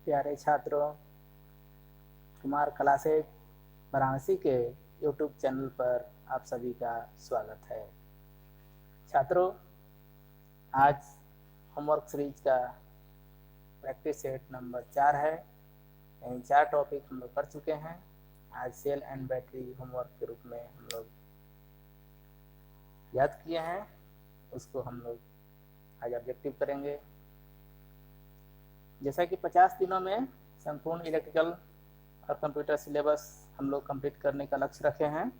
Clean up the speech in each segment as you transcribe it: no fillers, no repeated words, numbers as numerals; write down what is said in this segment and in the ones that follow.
प्यारे छात्रों, कुमार क्लासेज वाराणसी के यूट्यूब चैनल पर आप सभी का स्वागत है। छात्रों, आज होमवर्क सीरीज का प्रैक्टिस सेट नंबर 4 है। इन 4 टॉपिक हम लोग कर चुके हैं। आज सेल एंड बैटरी होमवर्क के रूप में हम लोग याद किए हैं, उसको हम लोग आज ऑब्जेक्टिव करेंगे। जैसा कि 50 दिनों में संपूर्ण इलेक्ट्रिकल और कंप्यूटर सिलेबस हम लोग कंप्लीट करने का लक्ष्य रखे हैं,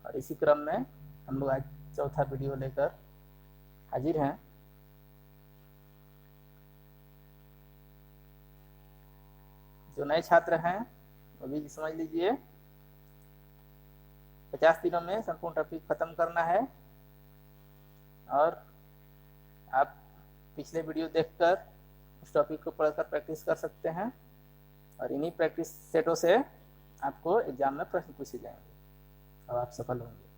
और इसी क्रम में हम लोग आज चौथा वीडियो लेकर हाजिर हैं। जो नए छात्र हैं वो भी समझ लीजिए, 50 दिनों में संपूर्ण टॉपिक खत्म करना है, और आप पिछले वीडियो देखकर उस टॉपिक को पढ़कर प्रैक्टिस कर सकते हैं, और इन्हीं प्रैक्टिस सेटों से आपको एग्जाम में प्रश्न पूछे जाएंगे और आप सफल होंगे।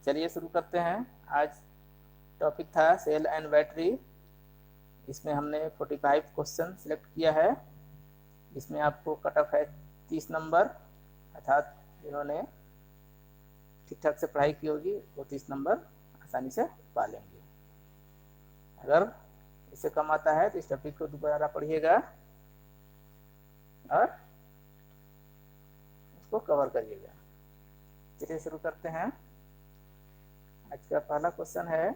चलिए शुरू करते हैं। आज टॉपिक था सेल एंड बैटरी। इसमें हमने 45 क्वेश्चन सिलेक्ट किया है। इसमें आपको कट ऑफ है 30 नंबर, अर्थात जिन्होंने ठीक ठाक से पढ़ाई की होगी वो 30 नंबर आसानी से पा लेंगे। अगर इससे कम आता है तो इस टॉपिक को दोबारा पढ़िएगा और उसको कवर करिएगा। चलिए शुरू करते हैं। आज का पहला क्वेश्चन है,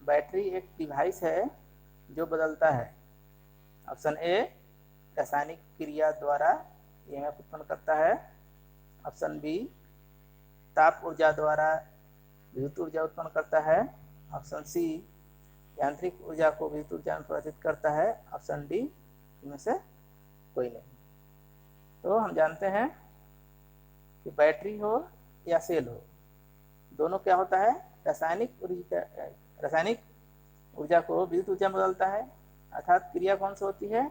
बैटरी एक डिवाइस है जो बदलता है। ऑप्शन ए, रासायनिक क्रिया द्वारा ईएमएफ उत्पन्न करता है। ऑप्शन बी, ताप ऊर्जा द्वारा विद्युत ऊर्जा उत्पन्न करता है। ऑप्शन सी, यांत्रिक ऊर्जा को विद्युत ऊर्जा में परिवर्तित करता है। ऑप्शन डी, इनमें से कोई नहीं। तो हम जानते हैं कि बैटरी हो या सेल हो, दोनों क्या होता है, रासायनिक ऊर्जा को विद्युत ऊर्जा में बदलता है, अर्थात क्रिया कौन सी होती है,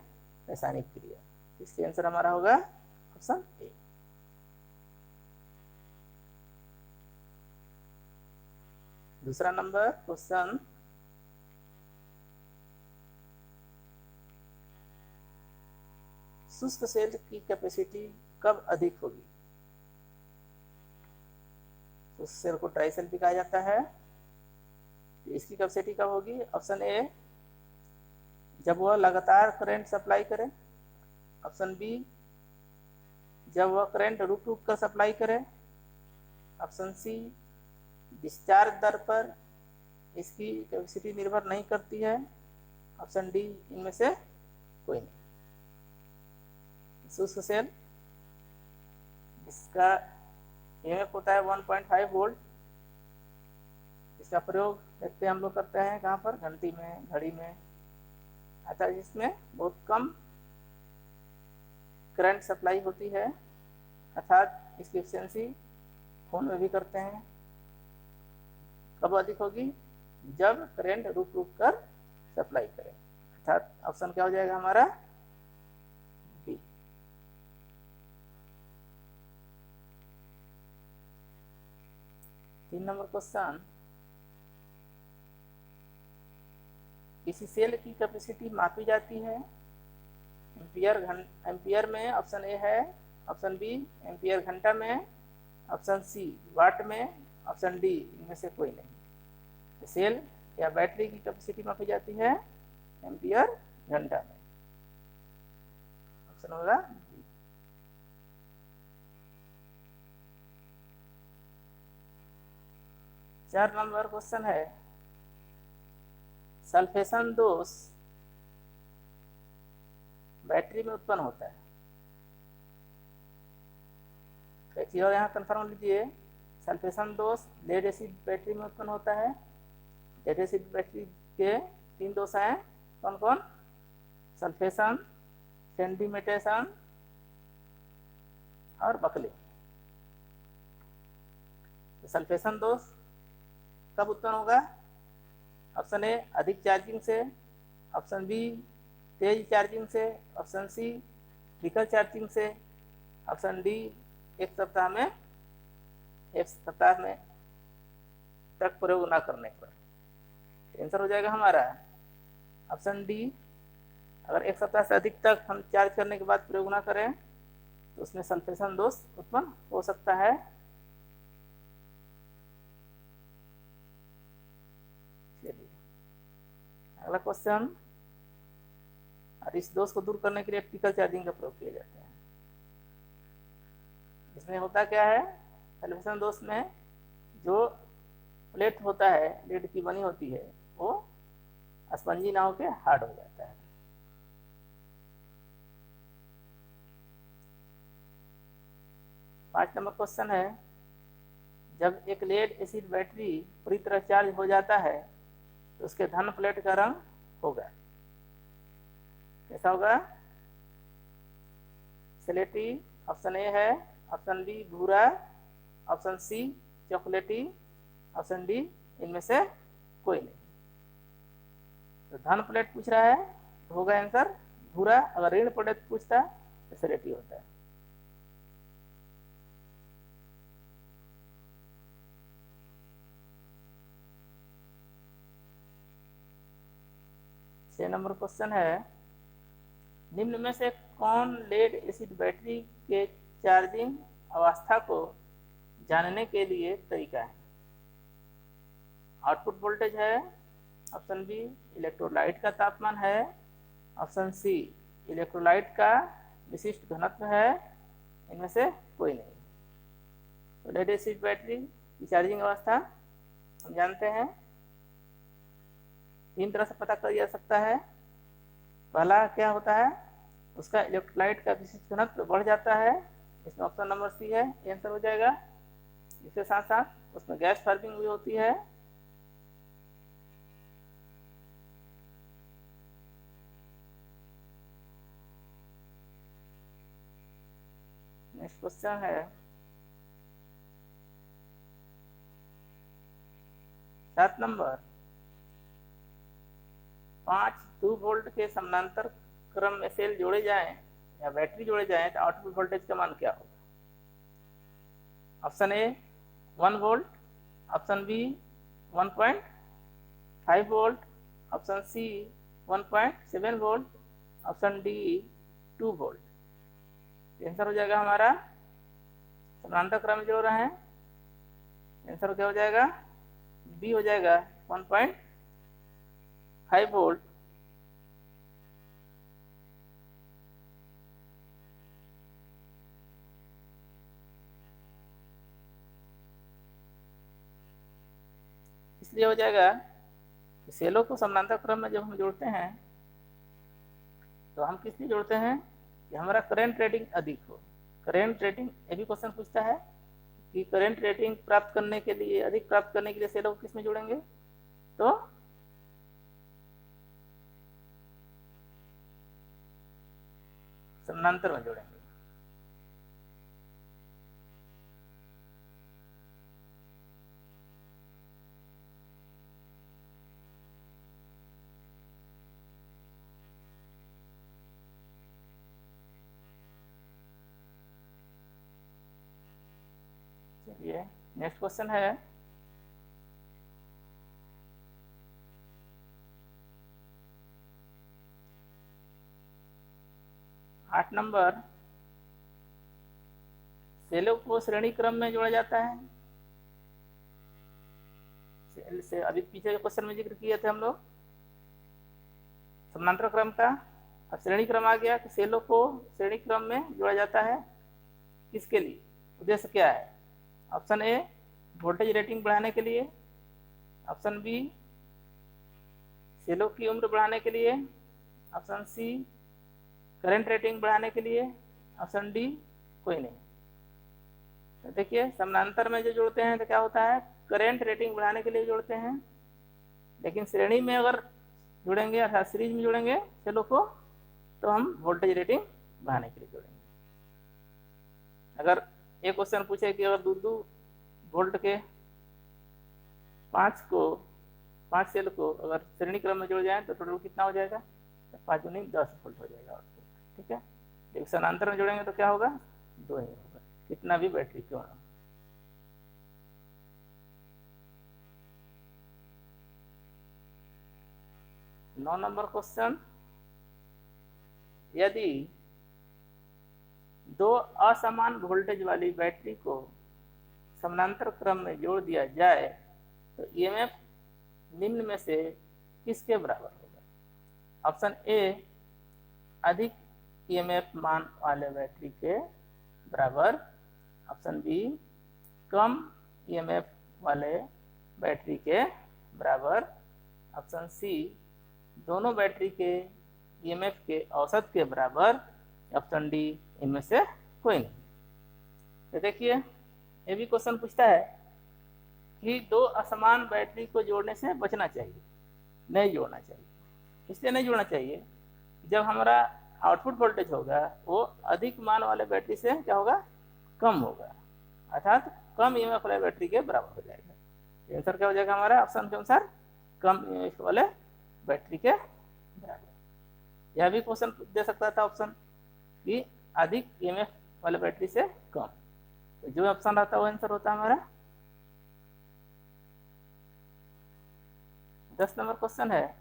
रासायनिक क्रिया। इसका आंसर हमारा होगा ऑप्शन ए। दूसरा नंबर क्वेश्चन, शुष्क सेल की कैपेसिटी कब अधिक होगी। तो सेल को ड्राई सेल भी कहा जाता है। इसकी कैपेसिटी कब होगी। ऑप्शन ए, जब वह लगातार करंट सप्लाई करे। ऑप्शन बी, जब वह करंट रुक रुक कर सप्लाई करे। ऑप्शन सी, डिस्चार्ज दर पर इसकी कैपेसिटी निर्भर नहीं करती है। ऑप्शन डी, इनमें से कोई नहीं। शुष्क सेल, इसका ईएमएफ होता है 1.5 वोल्ट। इसका प्रयोग देखते हैं हम लोग करते हैं कहाँ पर, घंटी में, घड़ी में, अर्थात इसमें बहुत कम करंट सप्लाई होती है, अर्थात इसकी एफिशिएंसी फोन में भी करते हैं। कब अधिक होगी, जब करंट रुक रुक कर सप्लाई करे, अर्थात ऑप्शन क्या हो जाएगा हमारा, बी। तीन नंबर क्वेश्चन, किसी सेल की कैपेसिटी मापी जाती है एम्पियर में। ऑप्शन ए है। ऑप्शन बी, एम्पियर घंटा में। ऑप्शन सी, वाट में। ऑप्शन डी, इनमें से कोई नहीं। सेल या बैटरी की कैपेसिटी मापी जाती है एम्पियर घंटा में। ऑप्शन होगा डी। चार नंबर क्वेश्चन है, सल्फेशन दोष बैटरी में उत्पन्न होता है। एक चीज और यहाँ कंफर्म लीजिए, सल्फेशन दोष लेड एसिड बैटरी में उत्पन्न होता है। लेड एसिड बैटरी के 3 दोष हैं, कौन कौन, सल्फेशन, सेंडिमेटेशन और बकलिंग। तो सल्फेशन दोष कब उत्पन्न होगा। ऑप्शन ए, अधिक चार्जिंग से। ऑप्शन बी, तेज चार्जिंग से। ऑप्शन सी, इलेक्ट्रिकल चार्जिंग से ऑप्शन डी एक सप्ताह में तक प्रयोग ना करने पर। आंसर हो जाएगा हमारा ऑप्शन डी। अगर एक सप्ताह से अधिक तक हम चार्ज करने के बाद प्रयोग ना करें तो उसमें सल्फेशन दोष उत्पन्न हो सकता है। चलिए अगला क्वेश्चन। और इस दोष को दूर करने के लिए इलेक्ट्रिकल चार्जिंग का प्रयोग किया जाता है। इसमें होता क्या है, सल्फेशन दोष में जो प्लेट होता है लीड की बनी होती है वो स्पंजी ना होकर हार्ड हो जाता है। 5 नंबर क्वेश्चन है, जब एक लेड एसिड बैटरी पूरी तरह चार्ज हो जाता है तो उसके धन प्लेट का रंग होगा कैसा होगा? स्लेटी ऑप्शन ए है, ऑप्शन बी भूरा, ऑप्शन सी चॉकलेटी, ऑप्शन डी इनमें से कोई नहीं। तो धन प्लेट पूछ रहा है तो होगा आंसर भूरा। अगर ऋण प्लेट पूछता तो स्लेटी होता है। छह नंबर क्वेश्चन है, निम्न में से कौन लेड एसिड बैटरी के चार्जिंग अवस्था को जानने के लिए तरीका है? आउटपुट वोल्टेज है, ऑप्शन बी इलेक्ट्रोलाइट का तापमान है, ऑप्शन सी इलेक्ट्रोलाइट का विशिष्ट घनत्व है, इनमें से कोई नहीं। तो लेड एसिड बैटरी की चार्जिंग अवस्था हम जानते हैं 3 तरह से पता किया जा सकता है। पहला क्या होता है, उसका इलेक्ट्रोलाइट का विशिष्ट घनत्व बढ़ जाता है, इसमें ऑप्शन नंबर सी है, ये आंसर हो जाएगा। इसके साथ साथ उसमें गैस फॉर्मिंग भी होती है। नेक्स्ट क्वेश्चन है 7 नंबर, 5 2 वोल्ट के समानांतर क्रम में सेल जोड़े जाएं या बैटरी जोड़े जाएं तो आउटपुट वोल्टेज का मान क्या होगा? Option A 1 volt, option B 1.5 volt, option C 1.7 volt, option D 2 volt. Answer हो जाएगा हमारा समानांतर क्रम में जोड़ रहे हैं, आंसर क्या हो जाएगा? बी हो जाएगा 1.5 वोल्ट। इसलिए हो जाएगा कि सेलों को समानांतर क्रम में जब हम जोड़ते हैं तो हम किस लिए जोड़ते हैं कि हमारा करंट रेटिंग अधिक हो। करंट रेटिंग ये भी क्वेश्चन पूछता है कि करंट रेटिंग प्राप्त करने के लिए, अधिक प्राप्त करने के लिए सेलों को किस में जोड़ेंगे? तो समानांतर में जोड़ेंगे। चलिए नेक्स्ट क्वेश्चन है 8 नंबर, सेलों को श्रेणी क्रम में जोड़ा जाता है। से अभी पीछे के क्वेश्चन में जिक्र किए थे हम लोग समानांतर क्रम का। अब श्रेणी क्रम आ गया कि सेलों को श्रेणी क्रम में जोड़ा जाता है, किसके लिए? उद्देश्य क्या है? ऑप्शन ए वोल्टेज रेटिंग बढ़ाने के लिए, ऑप्शन बी सेलों की उम्र बढ़ाने के लिए, ऑप्शन सी करंट रेटिंग बढ़ाने के लिए, ऑप्शन डी कोई नहीं। तो देखिए समानांतर में जो जोड़ते हैं तो क्या होता है, करंट रेटिंग बढ़ाने के लिए जोड़ते हैं, लेकिन श्रेणी में अगर जोड़ेंगे अर्थात सीरीज में जोड़ेंगे सेलों को तो हम वोल्टेज रेटिंग बढ़ाने के लिए जोड़ेंगे। अगर एक क्वेश्चन पूछे कि अगर 2 वोल्ट के 5 सेल को अगर श्रेणी क्रम में जोड़ जाए तो टोटल कितना हो जाएगा? तो 5 दूनी 10 वोल्ट हो जाएगा आउटपुट। ठीक है, एक समानांतर में जोड़ेंगे तो क्या होगा, 2 ही होगा, कितना भी बैटरी क्यों ना। नौ नंबर क्वेश्चन, यदि दो असमान वोल्टेज वाली बैटरी को समानांतर क्रम में जोड़ दिया जाए तो ईएमएफ निम्न में से किसके बराबर होगा। ऑप्शन ए अधिक ईएमएफ मान वाले बैटरी के बराबर, ऑप्शन बी कम ईएमएफ वाले बैटरी के बराबर, ऑप्शन सी दोनों बैटरी के ईएमएफ के औसत के बराबर, ऑप्शन डी इनमें से कोई नहीं। तो देखिए ये भी क्वेश्चन पूछता है कि दो असमान बैटरी को जोड़ने से बचना चाहिए, नहीं जोड़ना चाहिए। इसलिए नहीं जोड़ना चाहिए, जब हमारा आउटपुट वोल्टेज होगा वो अधिक मान वाले बैटरी से क्या होगा, कम होगा, अर्थात कम ईएमएफ वाले बैटरी के बराबर हो जाएगा। आंसर क्या हो जाएगा हमारा ऑप्शन के अनुसार, कम ईएमएफ वाले बैटरी के बराबर। यह भी क्वेश्चन दे सकता था ऑप्शन कि अधिक ईएमएफ वाले बैटरी से कम, तो जो ऑप्शन रहता है वो आंसर होता है हमारा। 10 नंबर क्वेश्चन है,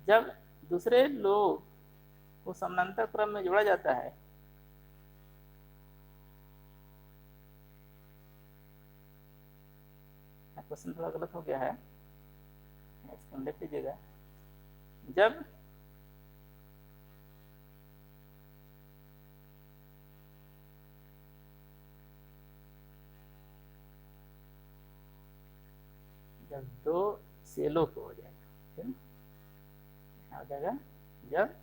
जब दूसरे लोग को समानांतर क्रम में जोड़ा जाता है क्वेश्चन थोड़ा गलत हो गया है, इसको देख लीजिएगा। जब दो सेलों को हो जाएगा, हो जाएगा जब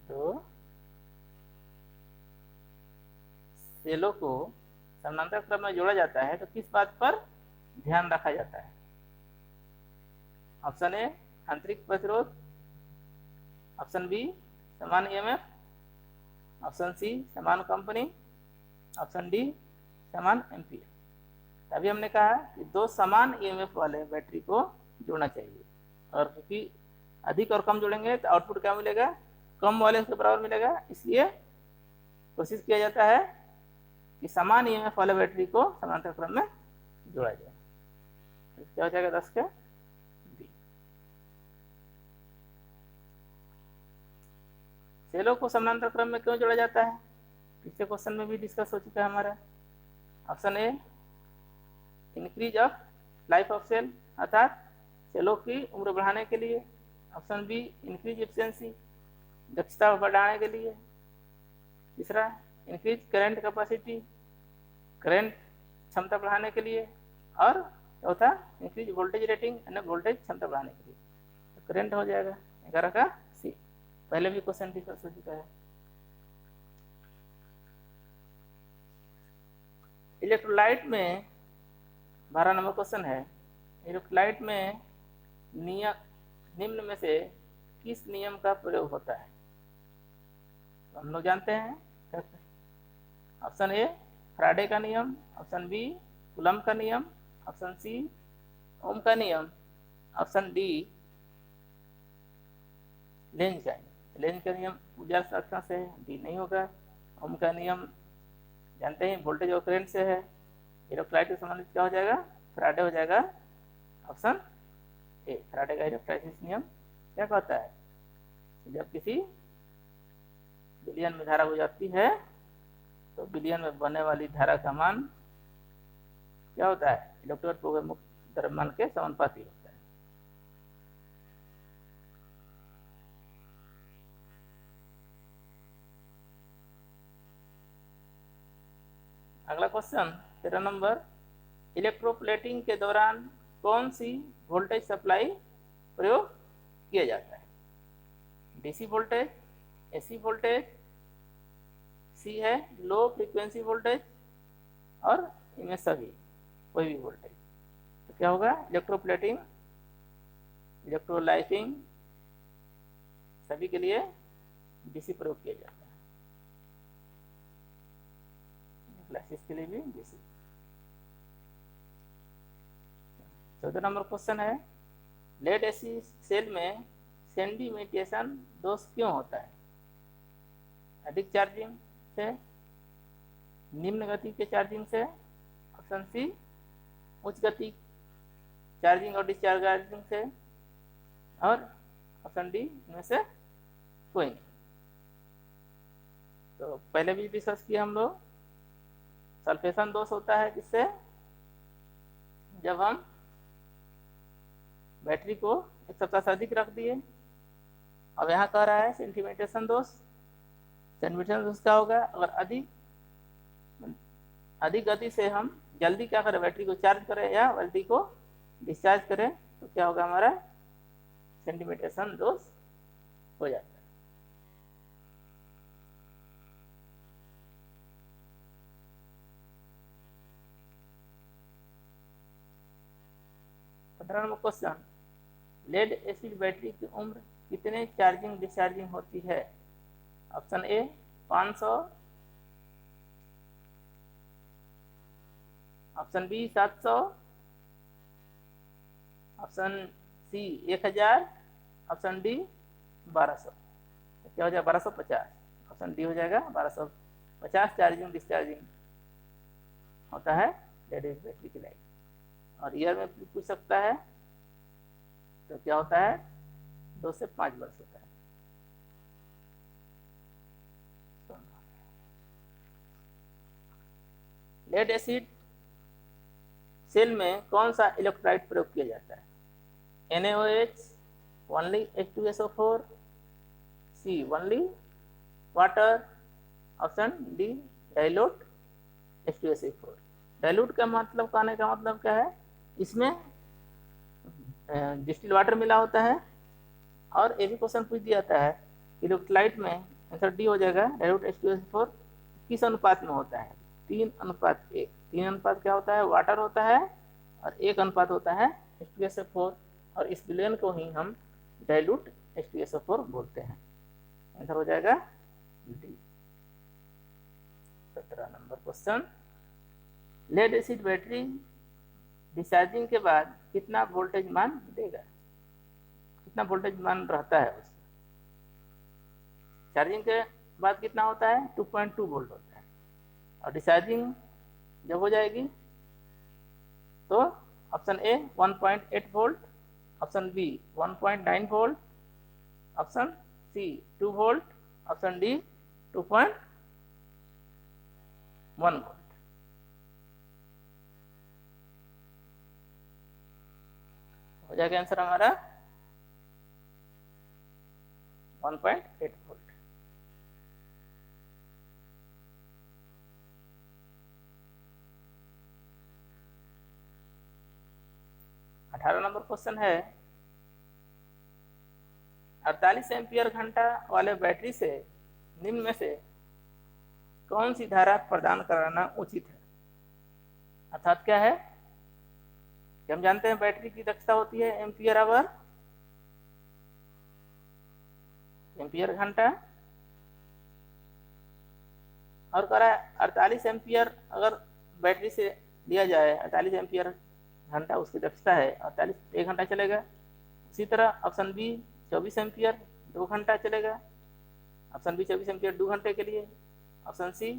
दो सेलों को समानांतर क्रम में जोड़ा जाता है तो किस बात पर ध्यान रखा जाता है। ऑप्शन ए आंतरिक प्रतिरोध, ऑप्शन बी समान ईएमएफ, ऑप्शन सी समान कंपनी, ऑप्शन डी समान एम्पीयर। अभी हमने कहा कि दो समान ईएमएफ वाले बैटरी को जोड़ना चाहिए, और क्योंकि अधिक और कम जोड़ेंगे तो आउटपुट क्या मिलेगा, कम वाले के बराबर मिलेगा। इसलिए कोशिश किया जाता है कि समान ईएमएफ वाले बैटरी को समानांतर क्रम में जोड़ा जाए। क्या हो जाएगा 10 के बी। सेलों को समानांतर क्रम में क्यों जोड़ा जाता है, पिछले क्वेश्चन में भी डिस्कस हो चुका है हमारा। Option A increase of life of cell, अर्थात सेलों की उम्र बढ़ाने के लिए। ऑप्शन बी इंक्रीज एफिशिएंसी, दक्षता बढ़ाने के लिए। तीसरा इंक्रीज करंट कैपेसिटी, करंट क्षमता बढ़ाने के लिए। और चौथा इंक्रीज वोल्टेज रेटिंग, यानी वोल्टेज क्षमता बढ़ाने के लिए। तो करंट हो जाएगा 11 का सी। पहले भी क्वेश्चन डिस्कस हो चुका है। इलेक्ट्रोलाइट में 12 नंबर क्वेश्चन है, इलेक्ट्रोलाइट में निम्न में से किस नियम का प्रयोग होता है। तो हम लोग जानते हैं, ऑप्शन ए फ्राडे का नियम, ऑप्शन बी कूलम्ब का नियम, ऑप्शन सी ओम का नियम, ऑप्शन डी लेंज का नियम। लेंज का नियम ऊर्जा संरक्षण से है, डी नहीं होगा। ओम का नियम जानते हैं वोल्टेज और करंट से है। इलेक्ट्रोलाइट से संबंधित क्या हो जाएगा, फ्राडे हो जाएगा, ऑप्शन ए। फ्राडे का इलेक्ट्रोलाइसिस नियम क्या कहता है, जब किसी बिलियन में धारा हो जाती है तो बिलियन में बनने वाली धारा का मान क्या होता है, इलेक्ट्रोड पर मुक्त द्रव्यमान के समानुपाती होता है। अगला क्वेश्चन 13 नंबर, इलेक्ट्रोप्लेटिंग के दौरान कौन सी वोल्टेज सप्लाई प्रयोग किया जाता है। डीसी वोल्टेज, एसी वोल्टेज, सी है लो फ्रीक्वेंसी वोल्टेज, और इनमें सभी कोई भी वोल्टेज। तो क्या होगा, इलेक्ट्रोप्लेटिंग, इलेक्ट्रोलाइटिंग सभी के लिए डीसी प्रयोग किया जाता है। क्लासेस के लिए भी डीसी। 14 नंबर क्वेश्चन है, लेड एसिड सेल में सेंडिमेंटेशन दोष क्यों होता है? अधिक चार्जिंग से, निम्न गति के चार्जिंग से, ऑप्शन सी उच्च गति चार्जिंग और डिस्चार्जिंग से, और ऑप्शन डी इनमें से कोई नहीं। तो पहले भी डिस्कस किया हम लोग, सल्फेशन दोष होता है किससे? जब हम बैटरी को एक सप्ताह से अधिक रख दिए। अब यहाँ कह रहा है सेंडिमेंटेशन दोष। सेंडिमेंटेशन दोष क्या होगा? अगर अधिक गति से हम जल्दी क्या करें, बैटरी को चार्ज करें या बैटरी को डिस्चार्ज करें, तो क्या होगा, हमारा सेंडिमेंटेशन दोष हो जाता है। Number question, lead acid battery की उम्र कितने चार्जिंग डिस्चार्जिंग होती है? Option A 500, option B 700, option C 1000, option D 1200। तो क्या हो जाएगा? 1250। ऑप्शन डी हो जाएगा 1250 चार्जिंग डिस्चार्जिंग होता है लेड एसिड बैटरी की लाइफ। और ईयर में पूछ सकता है, तो क्या होता है? 2 से 5 वर्ष होता है। लेड एसिड सेल में कौन सा इलेक्ट्रोलाइट प्रयोग किया जाता है? NaOH, only H2SO4, C only water, option D dilute H2SO4। Dilute का मतलब, कहने का मतलब क्या है? इसमें डिस्टिल वाटर मिला होता है। और ये भी क्वेश्चन पूछ दिया जाता है इलेक्ट्रोलाइट में, आंसर डी हो जाएगा डाइल्यूट H2SO4 किस अनुपात में होता है? 3:1। 3 अनुपात क्या होता है? वाटर होता है, और 1 अनुपात होता है H2SO4, और इस विलयन को ही हम डाइल्यूट H2SO4 बोलते हैं। आंसर हो जाएगा D. 17 number question, lead acid battery discharging के बाद कितना वोल्टेज मान देगा? कितना वोल्टेज मान रहता है उसका? चार्जिंग के बाद कितना होता है? 2.2 वोल्ट होता है। और डिस्चार्जिंग जब हो जाएगी तो option A 1.8 volt, option B 1.9 volt, option C 2 volt, option D 2.1 volt. हो जाएगा आंसर हमारा 1.8 वोल्ट। अठारह नंबर क्वेश्चन है, 48 एम्पियर घंटा वाले बैटरी से निम्न में से कौन सी धारा प्रदान कराना उचित है? अर्थात क्या है कि हम जानते हैं बैटरी की दक्षता होती है एम्पियर आवर, एम्पियर घंटा, और कह रहा है 48 एम्पियर अगर बैटरी से लिया जाए, 48 एम्पियर घंटा उसकी दक्षता है, 48 1 घंटा चलेगा। उसी तरह ऑप्शन बी 24 एम्पियर 2 घंटा चलेगा, ऑप्शन बी 24 एम्पियर 2 घंटे के लिए, ऑप्शन सी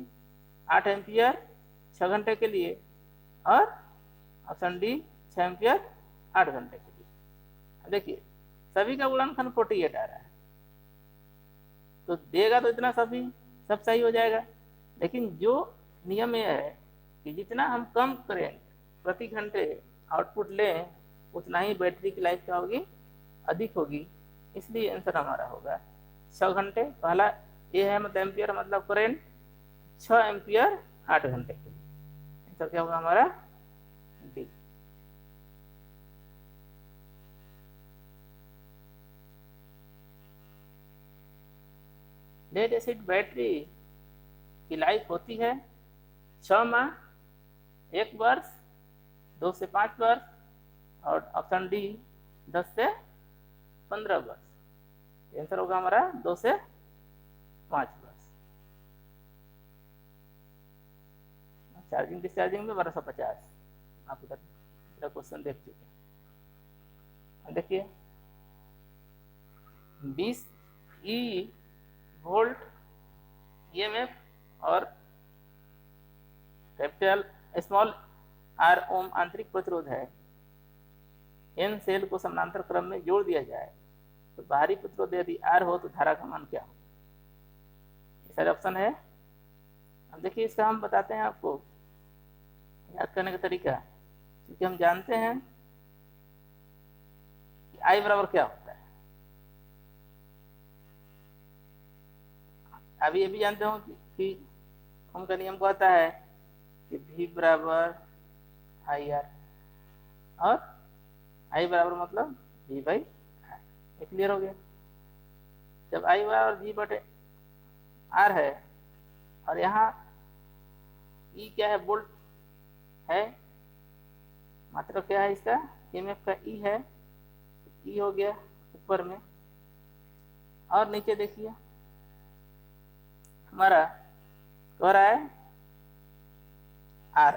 8 एम्पियर 6 घंटे के लिए, और ऑप्शन डी 6 एम्पियर 8 घंटे के लिए। देखिए सभी का गुणनखंड 48 आ रहा है, तो देगा तो इतना सब सही हो जाएगा। लेकिन जो नियम यह है कि जितना हम कम करेंट प्रति घंटे आउटपुट लें, उतना ही बैटरी की लाइफ क्या होगी? अधिक होगी। इसलिए आंसर हमारा होगा 6 घंटे। पहला ये है मतलब एम्पियर मतलब करेंट, 6 एम्पियर 8 घंटे के लिए। आंसर क्या होगा हमारा? डी। लेड एसिड बैटरी की लाइफ होती है 6 माह, 1 वर्ष, 2 से 5 वर्ष, और ऑप्शन डी 10 से 15 वर्ष। आंसर होगा हमारा 2 से 5 वर्ष। चार्जिंग डिस्चार्जिंग में 1250 आप इधर क्वेश्चन देख चुके हैं। देखिए 20 ई वोल्ट ईएमएफ और कैपिटल स्मॉल आर ओम आंतरिक प्रतिरोध है, एन सेल को समानांतर क्रम में जोड़ दिया जाए तो बाहरी प्रतिरोध यदि आर हो तो धारा का मान क्या हो? ये सारे ऑप्शन है। अब देखिए इसका हम बताते हैं आपको याद करने का तरीका, क्योंकि हम जानते हैं कि आई बराबर क्या होता है। अभी ये भी जानते हो कि हम का नियम को आता है कि V बराबर आई आर, और आई बराबर मतलब V बाई आर। ये क्लियर हो गया। जब आई बराबर V बटे आर है और यहाँ ई क्या है, वोल्ट है, मात्रा क्या है इसका, ईएमएफ का ई है, ई हो गया ऊपर में, और नीचे देखिए हमारा कह रहा है आर।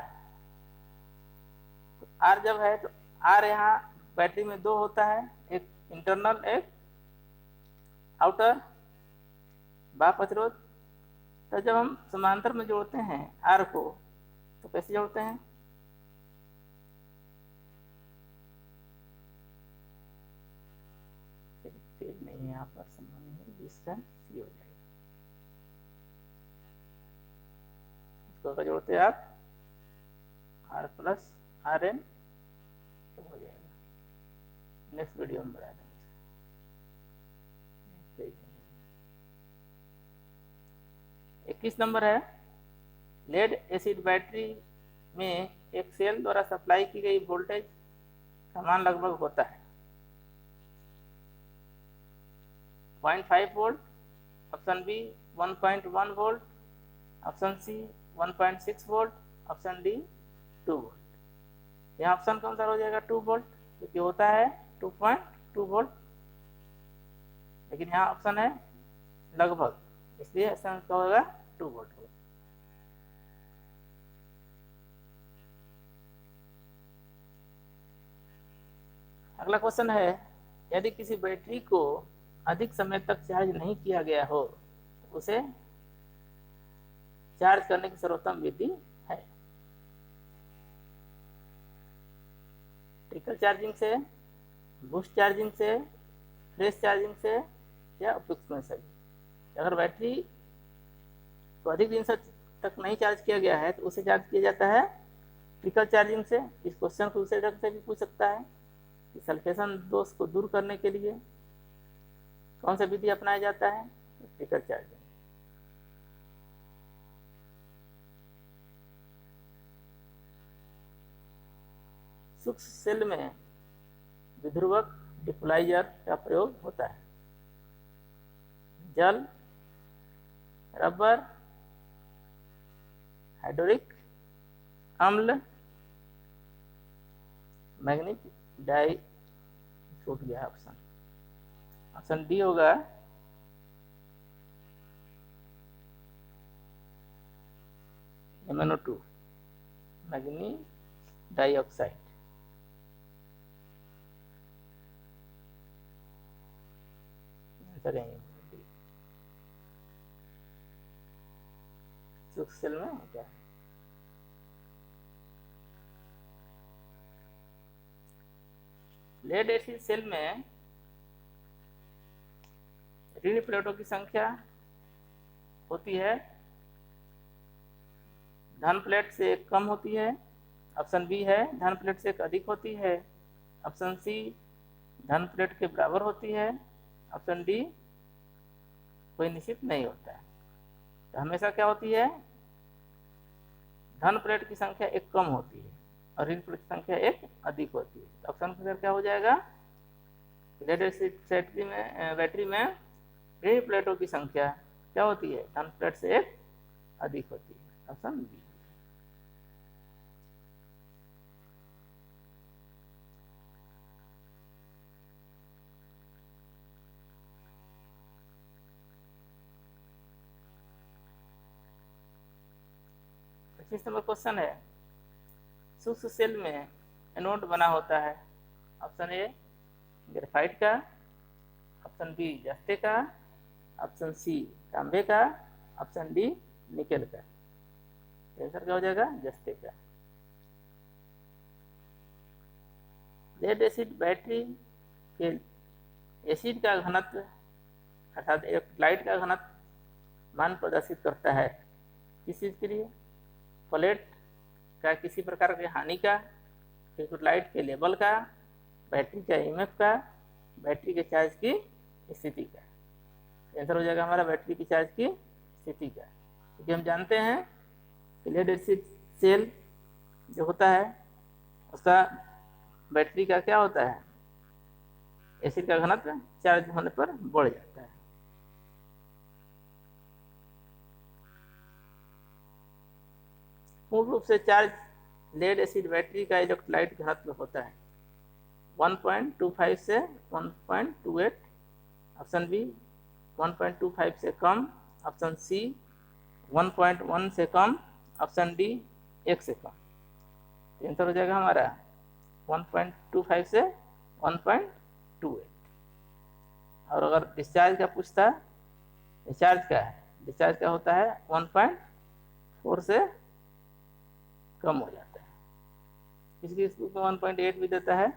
तो आर जब है तो आर यहाँ बैटरी में दो होता है, एक इंटरनल एक आउटर बाह्य प्रतिरोध। तो जब हम समांतर में जोड़ते हैं आर को तो कैसे जोड़ते हैं, नहीं है यहाँ पर समान है, इसका सी हो जाएगा। इसको जोड़ते हैं आप आर प्लस आर एन तो हो जाएगा। नेक्स्ट वीडियो में बता देंगे। 21 नंबर है, लेड एसिड बैटरी में एक सेल द्वारा सप्लाई की गई वोल्टेज का मान लगभग होता है 0.5 volt, option B 1.1 volt, option C 1.6 volt, option D 2 volt. यहाँ ऑप्शन कौन सा हो जाएगा, 2 वोल्ट, क्योंकि होता है 2.2 वोल्ट, लेकिन यहाँ ऑप्शन है लगभग, इसलिए ऐसा क्या होगा 2 वोल्ट होगा। अगला क्वेश्चन है, यदि किसी बैटरी को अधिक समय तक चार्ज नहीं किया गया हो तो उसे चार्ज करने की सर्वोत्तम विधि है। ट्रिकल चार्जिंग से, बूस्ट चार्जिंग से, फ्रेश चार्जिंग से, या उपयुक्त में से। अगर बैटरी को अधिक दिन तक नहीं चार्ज किया गया है तो उसे चार्ज किया जाता है ट्रिकल चार्जिंग से। इस क्वेश्चन को दूसरे ढंग से भी पूछ सकता है कि सल्फेशन दोष को दूर करने के लिए कौन सा विधि अपनाया जाता है, ट्रिकल चार्जिंग। सूक्ष्म सेल में विध्रुवक डिपोलाइजर का प्रयोग होता है। जल, रबर, हाइड्रोलिक अम्ल, मैग्नीज डाई, छूट गया ऑप्शन, ऑप्शन डी होगा MnO2 मैग्नीज डाइऑक्साइड। सूक्ष्म सेल में होता है। लेड एसिड सेल में ऋण प्लेटों की संख्या होती है, धन प्लेट से एक कम होती है, ऑप्शन बी है धन प्लेट से एक अधिक होती है, ऑप्शन सी धन प्लेट के बराबर होती है, ऑप्शन डी कोई निश्चित नहीं होता है। तो हमेशा क्या होती है, धन प्लेट की संख्या एक कम होती है और ऋण प्लेट की संख्या एक अधिक होती है। तो ऑप्शन फिर क्या हो जाएगा, लेड एसिड बैटरी में ऋण प्लेटों की संख्या क्या होती है, धन प्लेट से एक अधिक होती है, ऑप्शन बी। पच्चीस नंबर क्वेश्चन है, सूक्ष्म सेल में एनोड बना होता है, ऑप्शन ए ग्रेफाइट का, ऑप्शन बी जस्ते का, ऑप्शन सी तांबे का, ऑप्शन डी निकेल का। आंसर क्या हो जाएगा? जस्ते का। लेड एसिड बैटरी के एसिड का घनत्व अर्थात इलेक्ट्रोलाइट का घनत्व मान प्रदर्शित करता है किस चीज के लिए? प्लेट का किसी प्रकार की हानि का, इलेक्ट्रोलाइट के लेवल का, बैटरी का ईएमएफ का, बैटरी के चार्ज की स्थिति का। आंसर हो जाएगा हमारा बैटरी की चार्ज की स्थिति का, क्योंकि हम जानते हैं कि लेड एसिड सेल जो होता है उसका बैटरी का क्या होता है? एसिड का घनत्व चार्ज होने पर बढ़ जाता है। मूल रूप से चार्ज लेड एसिड बैटरी का इलेक्ट्रोलाइट घनत्व होता है 1.25 से 1.28, ऑप्शन बी 1.25 से कम, ऑप्शन सी 1.1 से कम, ऑप्शन डी 1 से कम। आंसर हो जाएगा हमारा 1.25 से 1.28। और अगर डिस्चार्ज का पूछता, डिस्चार्ज का है, डिस्चार्ज का होता है 1.4 से कम हो जाता है। किसी को 1.8 भी देता है,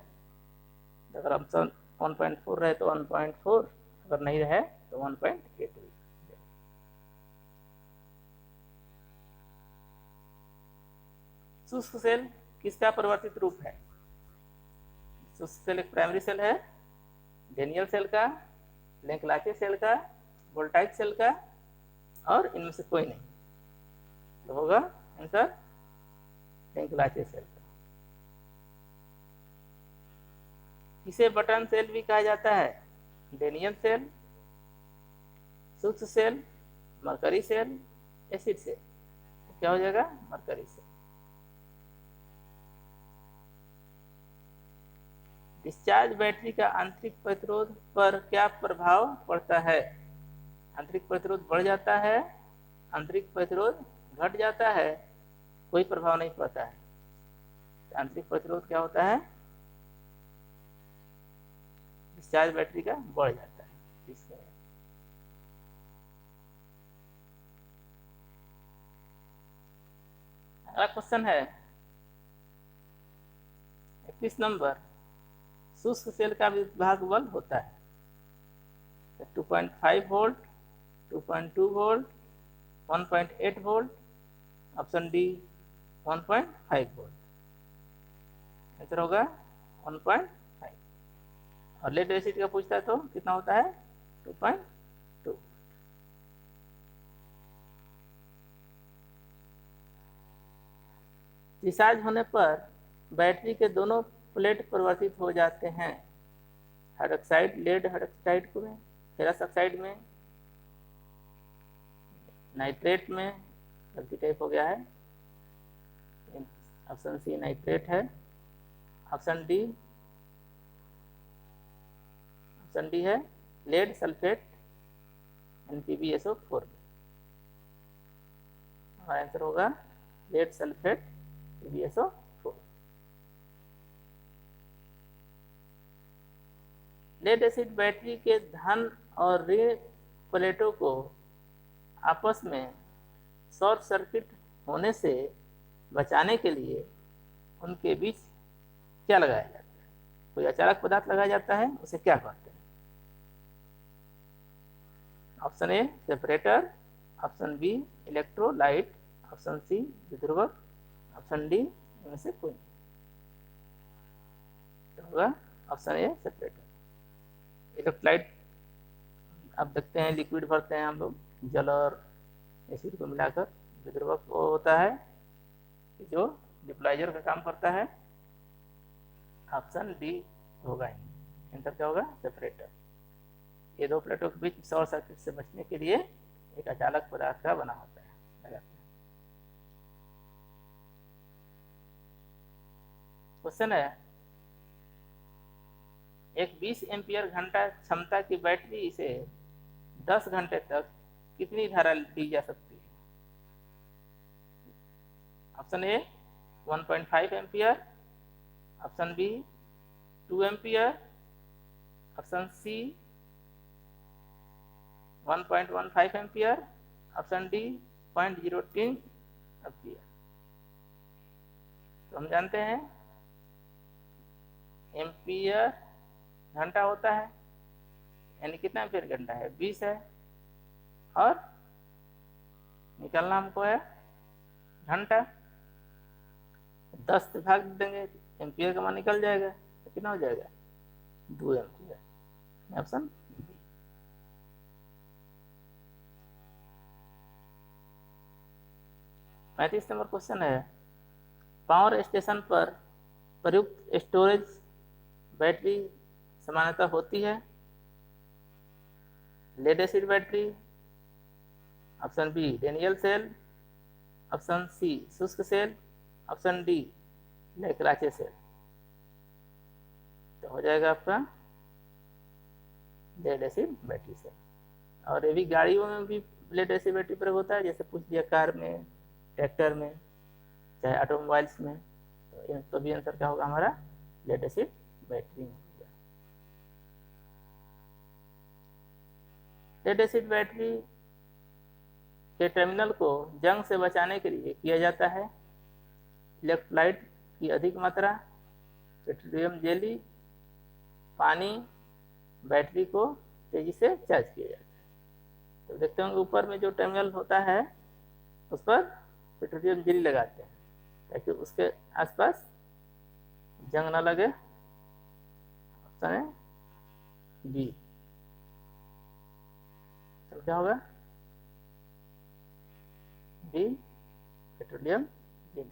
अगर ऑप्शन 1.4 रहे तो 1.4, अगर नहीं रहे तो 1.8 भी। शुष्क सेल किसका परिवर्तित रूप है? शुष्क सेल एक प्राइमरी सेल है, डेनियल सेल का, लेंकलाचे सेल का, वोल्टाइक सेल का, और इनमें से कोई नहीं, तो होगा आंसर लेंकलाचे सेल का। इसे बटन सेल भी कहा जाता है? डेनियल सेल, शुष्क cell, mercury cell, acid cell. तो क्या हो जाएगा? Mercury cell. डिस्चार्ज बैटरी का आंतरिक प्रतिरोध पर क्या प्रभाव पड़ता है? आंतरिक प्रतिरोध बढ़ जाता है, आंतरिक प्रतिरोध घट जाता है, कोई प्रभाव नहीं पड़ता है। आंतरिक प्रतिरोध क्या होता है? डिस्चार्ज बैटरी का बढ़ जाता है। अगला क्वेश्चन है 21 नंबर, शुष्क सेल का विभाग बल होता है 2.5 volt, 2.2 volt, 1.8 volt, option D 1.5 volt. Answer होगा 1.5। और लेड एसिड का पूछता है तो कितना होता है? 2.2। डिस्चार्ज होने पर बैटरी के दोनों प्लेट परिवर्तित हो जाते हैं, हाइड्रोक्साइड लेड हाइड्रोक्साइड में, फेरस ऑक्साइड में, नाइट्रेट में। गलती टाइप हो गया है, ऑप्शन सी नाइट्रेट है, ऑप्शन डी है लेड सल्फेट NpBSO4 में। हमारा आंसर होगा lead sulphate PbSO4। Lead acid battery के धन और ऋण प्लेटों को आपस में शॉर्ट सर्किट होने से बचाने के लिए उनके बीच क्या लगाया जाता है? कोई अचालक पदार्थ लगाया जाता है, उसे क्या कहते हैं? Option A separator, option B electrolyte, option C विध्रुवक, ऑप्शन डी इनमें से कोई नहीं। तो होगा ऑप्शन ए सेपरेटर। इलेक्ट्रोलाइट अब देखते हैं, लिक्विड भरते हैं हम लोग जल और एसिड को मिलाकर। विध्रुवक वो होता है जो डिप्लाइजर का काम करता है। ऑप्शन डी होगा, आंसर क्या होगा? सेपरेटर। ये दो प्लेटों के बीच शॉर्ट सर्किट से बचने के लिए एक अचालक पदार्थ का बना होता है, लगाते हैं। क्वेश्चन है, एक 20 एम्पियर घंटा क्षमता की बैटरी से 10 घंटे तक कितनी धारा दी जा सकती है? Option A 1.5 ampere, option B 2 ampere, option C 1.15 ampere, option D 0.03 ampere. तो हम जानते हैं एम्पियर घंटा होता है, यानी कितना एम्पियर घंटा है, 20 है, और निकालना हमको है घंटा। 10 से भाग देंगे, एम्पियर का मान निकल जाएगा, तो कितना हो जाएगा, 2 ampere. Option B. 35 number question है, पावर स्टेशन पर प्रयुक्त स्टोरेज बैटरी सामान्यतः होती है lead acid battery, option B Daniell cell, option C शुष्क cell, option D Leclanche cell. तो हो जाएगा आपका लेड एसिड बैटरी सेल। और ये भी गाड़ियों में भी लेड एसिड बैटरी प्रयोग होता है, जैसे पूछ दिया कार में, ट्रैक्टर में, चाहे ऑटोमोबाइल्स में, तो भी आंसर क्या होगा हमारा, लेड एसिड बैटरी में होगा। लेड एसिड बैटरी के टर्मिनल को जंग से बचाने के लिए किया जाता है इलेक्ट्रोलाइट की अधिक मात्रा, पेट्रोलियम जेली, पानी, बैटरी को तेजी से चार्ज किया जाता है। तो देखते होंगे ऊपर में जो टर्मिनल होता है उस पर पेट्रोलियम जेली लगाते हैं ताकि उसके आसपास जंग ना लगे। ऑप्शन है बी। तो क्या होगा, बी पेट्रोलियम जेली।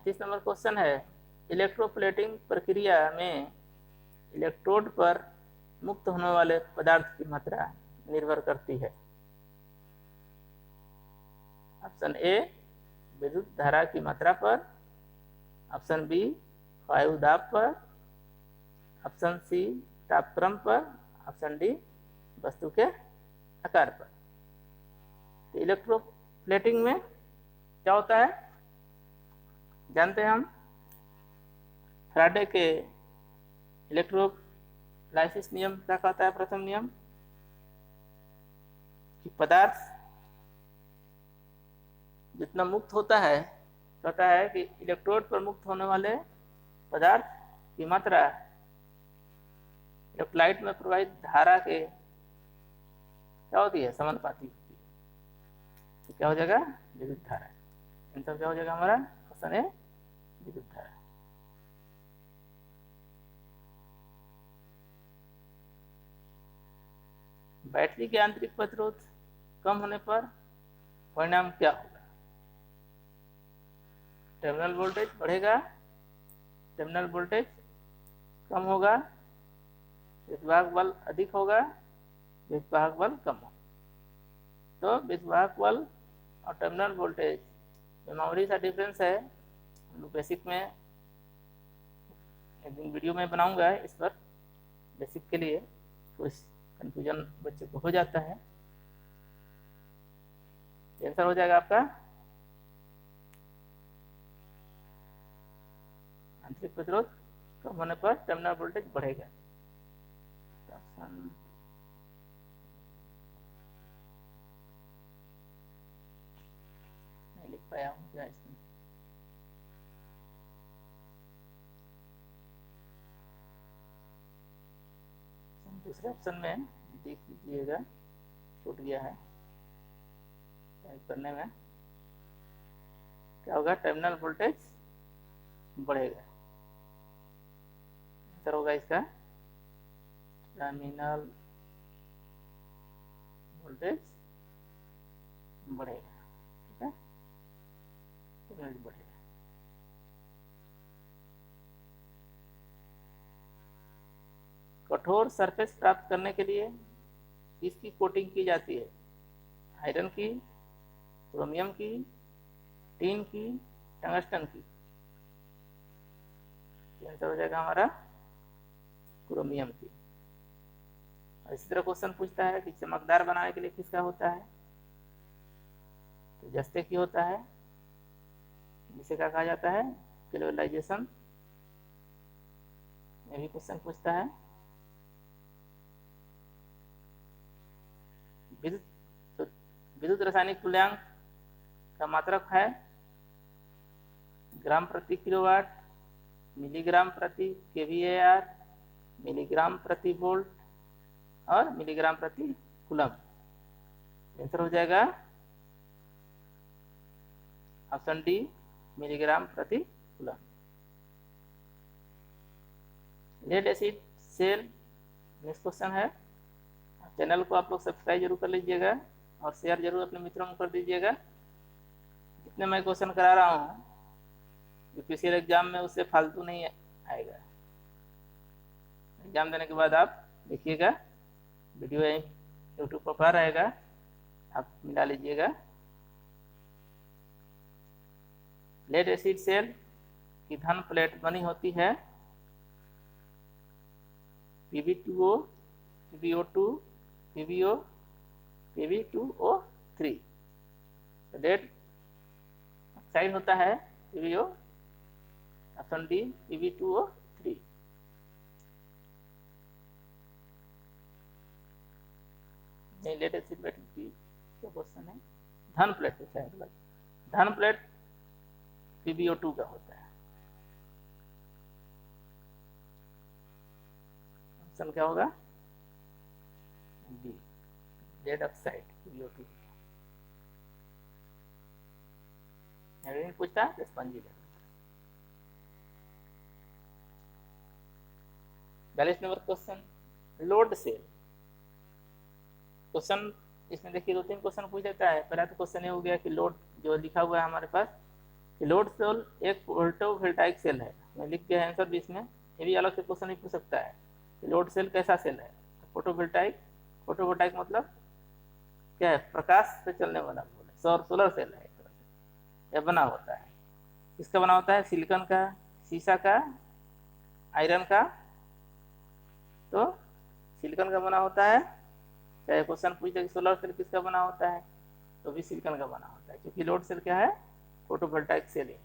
तीस नंबर क्वेश्चन है, इलेक्ट्रोप्लेटिंग प्रक्रिया में इलेक्ट्रोड पर मुक्त होने वाले पदार्थ की मात्रा निर्भर करती है। ऑप्शन ए विद्युत धारा की मात्रा पर, ऑप्शन बी वायु दाब पर, ऑप्शन सी तापक्रम पर, ऑप्शन डी वस्तु के आकार पर। तो इलेक्ट्रोप्लेटिंग में क्या होता है जानते हैं हम, फैराडे के इलेक्ट्रोलाइसिस नियम क्या कहता है, प्रथम नियम कि पदार्थ जितना मुक्त होता है, कहता है कि इलेक्ट्रोड पर मुक्त होने वाले पदार्थ की मात्रा इलेक्ट्रोलाइट में प्रवाहित धारा के क्या होती है, समानुपाती होती है। तो क्या हो जाएगा, विद्युत धारा। आंसर क्या हो जाएगा हमारा, ऑप्शन ए विद्युत धारा। बैटरी के आंतरिक प्रतिरोध कम होने पर परिणाम क्या होगा, टर्मिनल वोल्टेज बढ़ेगा, टर्मिनल वोल्टेज कम होगा, विद्युतवाहक बल अधिक होगा, विद्युतवाहक बल कम होगा। तो विद्युतवाहक बल और टर्मिनल वोल्टेज में मामूली सा डिफरेंस है। हम लोग बेसिक में एक दिन वीडियो में बनाऊंगा इस पर, बेसिक के लिए कुछ कंफ्यूजन बच्चे को हो जाता है। आंसर हो जाएगा आपका आंतरिक प्रतिरोध कम होने पर टर्मिनल वोल्टेज बढ़ेगा। नहीं लिख पाया हूँ क्या इसमें, दूसरे ऑप्शन में देख लीजिएगा, छूट गया है टाइप करने में। क्या होगा, टर्मिनल वोल्टेज बढ़ेगा। आंसर होगा इसका टर्मिनल वोल्टेज बढ़ेगा। ठीक है, टर्मिनल बढ़ेगा। कठोर सरफेस प्राप्त करने के लिए किसकी कोटिंग की जाती है, आयरन की, क्रोमियम की, टीन की, टंगस्टन की। आंसर हो जाएगा हमारा क्रोमियम की। इसी तरह क्वेश्चन पूछता है कि चमकदार बनाने के लिए किसका होता है, तो जस्ते की होता है, जिसे क्या कहा जाता है, ऑस्मोस्केलेबलाइजेशन, ये भी क्वेश्चन पूछता है। विद्युत रासायनिक तुल्यांक का मात्रक है ग्राम प्रति किलोवाट, मिलीग्राम प्रति kVAr, मिलीग्राम प्रति वोल्ट और मिलीग्राम प्रति कूलम। आंसर हो जाएगा ऑप्शन डी, मिलीग्राम प्रति coulomb. Lead acid cell, next question है। चैनल को आप लोग सब्सक्राइब जरूर कर लीजिएगा और शेयर जरूर अपने मित्रों में कर दीजिएगा। जितने मैं क्वेश्चन करा रहा हूँ यूपीएससी एग्जाम में उससे फालतू नहीं आएगा। एग्जाम देने के बाद आप देखिएगा, वीडियो यूट्यूब पर पड़ा रहेगा, आप मिला लीजिएगा। लेड एसिड सेल की धन प्लेट बनी होती है Pb2O, PbO2, PbO, Pb2O3। Lead oxide होता है PbO, ऑप्शन डी Pb2O3। नहीं, लेड एसिड बैटरी की क्या क्वेश्चन है, धन प्लेट होता है, धन प्लेट PbO2 का होता है। ऑप्शन क्या होगा, बी, लेड ऑक्साइड PbO2। नहीं पूछता तो स्पंजी ले। 42 number question, load cell. Question इसमें देखिए 2-3 क्वेश्चन पूछ देता है। पहला तो क्वेश्चन ये हो गया कि लोड जो लिखा हुआ है हमारे पास कि लोड सेल एक फोटोवोल्टाइक सेल है, मैं लिख दिया आंसर भी इसमें। ये भी अलग से क्वेश्चन नहीं पूछ सकता है कि लोड सेल कैसा सेल है। फोटोवोल्टाइक, फोटोवोल्टाइक मतलब क्या है, प्रकाश से चलने वाला सोलर सेल है, एक तरह से यह बना होता है। किसका बना होता है, सिलिकॉन का, शीशा का, आयरन का। तो सिलिकॉन का बना होता है। चाहे क्वेश्चन पूछ दे कि सोलर सेल किसका बना होता है, तो भी सिलिकॉन का बना होता है, क्योंकि लोड सेल क्या है, फोटोवोल्टाइक सेल है।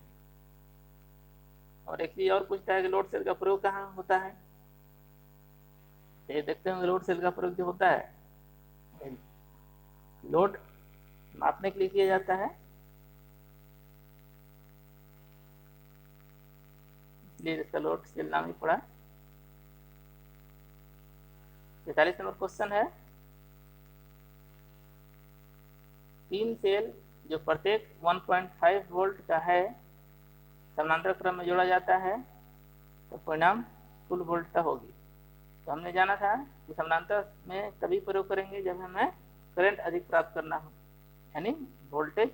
और एक चीज और पूछता है कि लोड सेल का प्रयोग कहाँ होता है। ये देखते हैं लोड सेल का प्रयोग जो होता है लोड मापने के लिए किया जाता है, इसलिए इसका लोड सेल नाम ही पड़ा। 43 नंबर क्वेश्चन है, 3 सेल जो प्रत्येक 1.5 वोल्ट का है समानांतर क्रम में जोड़ा जाता है तो परिणाम कुल वोल्टता होगी। तो हमने जाना था कि समानांतर में तभी प्रयोग करेंगे जब हमें करंट अधिक प्राप्त करना हो, यानी वोल्टेज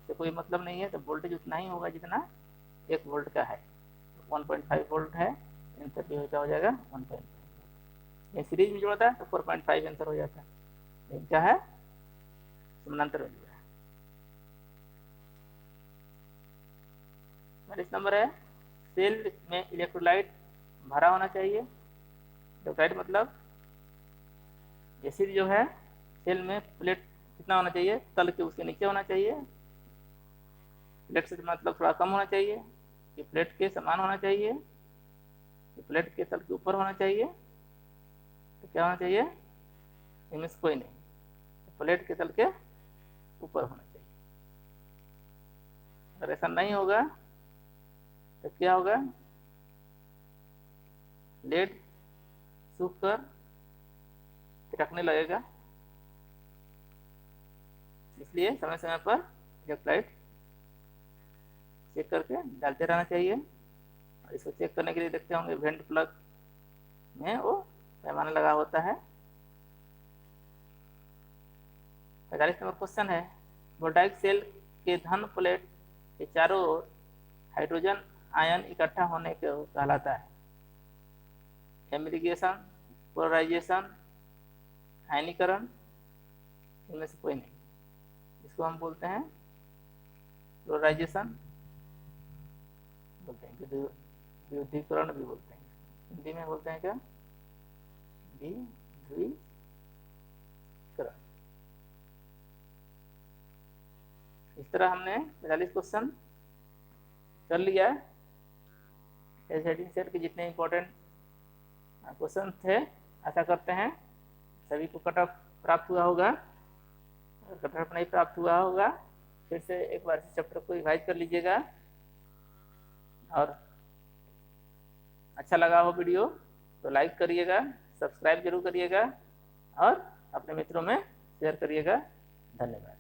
से कोई मतलब नहीं है, तो वोल्टेज उतना ही होगा जितना 1 वोल्ट का है। 1.5 वोल्ट है, आंसर भी क्या हो जाएगा 1.5। ये सीरीज में जोड़ता है तो 4.5 आंसर हो जाता है, लेकिन क्या है समानांतर में जोड़ा है। 42 नंबर है, सेल में इलेक्ट्रोलाइट भरा होना चाहिए। इलेक्ट्रोलाइट मतलब एसिड जो है सेल में प्लेट कितना होना चाहिए, तल के उसके नीचे होना चाहिए। प्लेट से मतलब थोड़ा कम होना चाहिए, ये प्लेट के समान होना चाहिए, ये प्लेट के तल के ऊपर होना चाहिए। तो क्या होना चाहिए, इनमें से कोई नहीं, प्लेट के तल के ऊपर होना चाहिए। अगर ऐसा नहीं होगा तो क्या होगा, लेड सूख कर चिटकने लगेगा। इसलिए समय समय पर इलेक्ट्रोलाइट चेक करके डालते रहना चाहिए। और इसको चेक करने के लिए देखते होंगे वेंट प्लग में वो पैमाना लगा होता है। 45 नंबर क्वेश्चन है, वोल्टाइक सेल के धन प्लेट के चारों ओर हाइड्रोजन आयन इकट्ठा होने को कहलाता है। एमिलिगेशन, पोलराइजेशन, आयनीकरण, इनमें से कोई नहीं। इसको हम बोलते हैं पोलराइजेशन बोलते हैं, विद्युतीकरण भी बोलते हैं, हिंदी में बोलते हैं क्या, विध्रुवीकरण। इस तरह हमने 45 क्वेश्चन कर लिया। इस हेडिंग सेट के जितने इम्पोर्टेंट क्वेश्चन थे, आशा करते हैं सभी को कट ऑफ प्राप्त हुआ होगा। कट ऑफ नहीं प्राप्त हुआ होगा फिर से एक बार इस चैप्टर को रिवाइज कर लीजिएगा, और अच्छा लगा हो वीडियो तो लाइक करिएगा, सब्सक्राइब जरूर करिएगा और अपने मित्रों में शेयर करिएगा। धन्यवाद।